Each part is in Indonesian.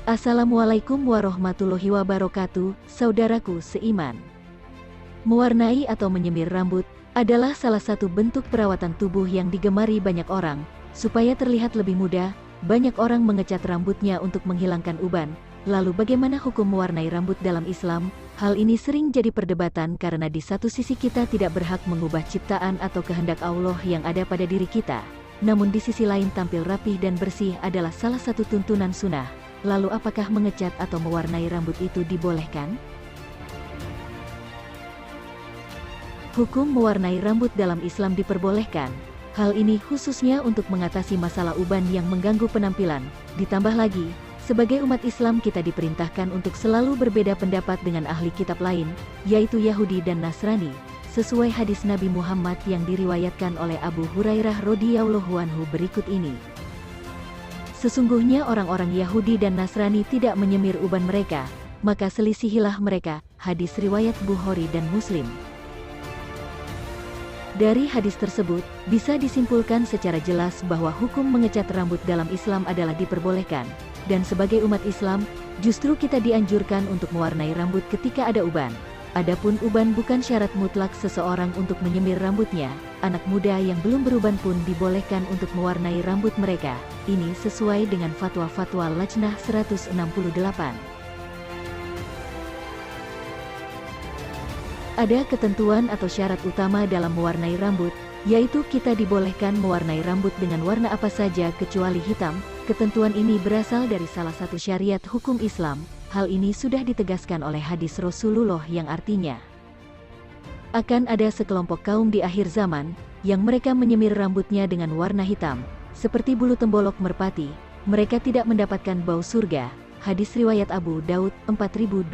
Assalamualaikum warahmatullahi wabarakatuh, saudaraku seiman. Mewarnai atau menyemir rambut adalah salah satu bentuk perawatan tubuh yang digemari banyak orang. Supaya terlihat lebih muda, banyak orang mengecat rambutnya untuk menghilangkan uban. Lalu bagaimana hukum mewarnai rambut dalam Islam? Hal ini sering jadi perdebatan karena di satu sisi kita tidak berhak mengubah ciptaan atau kehendak Allah yang ada pada diri kita. Namun di sisi lain tampil rapih dan bersih adalah salah satu tuntunan sunnah. Lalu apakah mengecat atau mewarnai rambut itu dibolehkan? Hukum mewarnai rambut dalam Islam diperbolehkan. Hal ini khususnya untuk mengatasi masalah uban yang mengganggu penampilan. Ditambah lagi, sebagai umat Islam kita diperintahkan untuk selalu berbeda pendapat dengan ahli kitab lain, yaitu Yahudi dan Nasrani, sesuai hadis Nabi Muhammad yang diriwayatkan oleh Abu Hurairah radhiyallahu anhu berikut ini. Sesungguhnya orang-orang Yahudi dan Nasrani tidak menyemir uban mereka, maka selisihilah mereka. Hadis riwayat Bukhari dan Muslim. Dari hadis tersebut, bisa disimpulkan secara jelas bahwa hukum mengecat rambut dalam Islam adalah diperbolehkan. Dan sebagai umat Islam, justru kita dianjurkan untuk mewarnai rambut ketika ada uban. Adapun uban bukan syarat mutlak seseorang untuk menyemir rambutnya. Anak muda yang belum beruban pun dibolehkan untuk mewarnai rambut mereka. Ini sesuai dengan fatwa-fatwa Lajnah 168. Ada ketentuan atau syarat utama dalam mewarnai rambut, yaitu kita dibolehkan mewarnai rambut dengan warna apa saja kecuali hitam. Ketentuan ini berasal dari salah satu syariat hukum Islam. Hal ini sudah ditegaskan oleh hadis Rasulullah yang artinya, akan ada sekelompok kaum di akhir zaman, yang mereka menyemir rambutnya dengan warna hitam, seperti bulu tembolok merpati. Mereka tidak mendapatkan bau surga. Hadis riwayat Abu Daud 4214.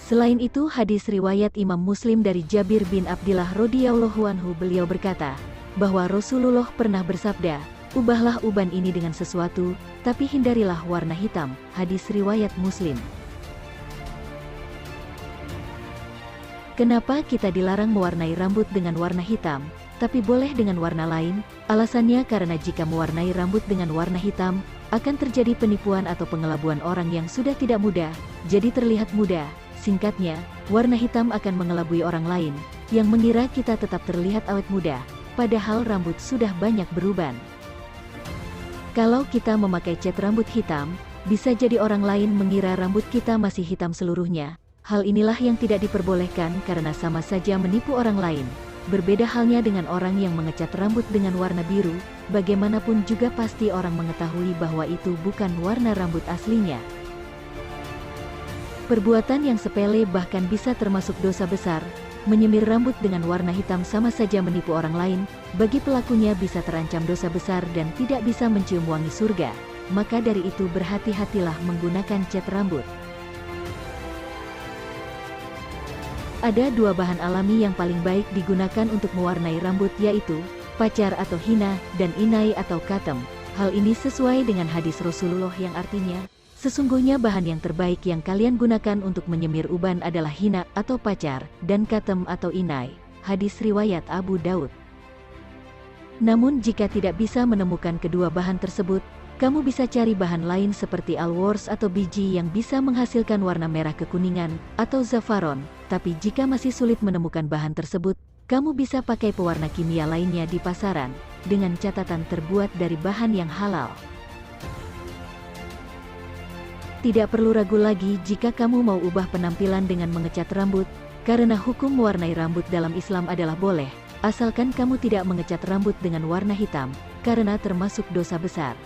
Selain itu hadis riwayat Imam Muslim dari Jabir bin Abdillah radhiyallahu anhu, beliau berkata, bahwa Rasulullah pernah bersabda, ubahlah uban ini dengan sesuatu, tapi hindarilah warna hitam. Hadis riwayat Muslim. Kenapa kita dilarang mewarnai rambut dengan warna hitam, tapi boleh dengan warna lain? Alasannya karena jika mewarnai rambut dengan warna hitam, akan terjadi penipuan atau pengelabuan orang yang sudah tidak muda, jadi terlihat muda. Singkatnya, warna hitam akan mengelabui orang lain, yang mengira kita tetap terlihat awet muda, padahal rambut sudah banyak beruban. Kalau kita memakai cat rambut hitam, bisa jadi orang lain mengira rambut kita masih hitam seluruhnya. Hal inilah yang tidak diperbolehkan karena sama saja menipu orang lain. Berbeda halnya dengan orang yang mengecat rambut dengan warna biru, bagaimanapun juga pasti orang mengetahui bahwa itu bukan warna rambut aslinya. Perbuatan yang sepele bahkan bisa termasuk dosa besar. Menyemir rambut dengan warna hitam sama saja menipu orang lain. Bagi pelakunya bisa terancam dosa besar dan tidak bisa mencium wangi surga. Maka dari itu berhati-hatilah menggunakan cat rambut. Ada dua bahan alami yang paling baik digunakan untuk mewarnai rambut, yaitu pacar atau hina dan inai atau katem. Hal ini sesuai dengan hadis Rasulullah yang artinya, sesungguhnya bahan yang terbaik yang kalian gunakan untuk menyemir uban adalah hina atau pacar, dan katem atau inai. Hadis riwayat Abu Daud. Namun jika tidak bisa menemukan kedua bahan tersebut, kamu bisa cari bahan lain seperti alwors atau biji yang bisa menghasilkan warna merah kekuningan, atau zafaron. Tapi jika masih sulit menemukan bahan tersebut, kamu bisa pakai pewarna kimia lainnya di pasaran, dengan catatan terbuat dari bahan yang halal. Tidak perlu ragu lagi jika kamu mau ubah penampilan dengan mengecat rambut, karena hukum mewarnai rambut dalam Islam adalah boleh, asalkan kamu tidak mengecat rambut dengan warna hitam, karena termasuk dosa besar.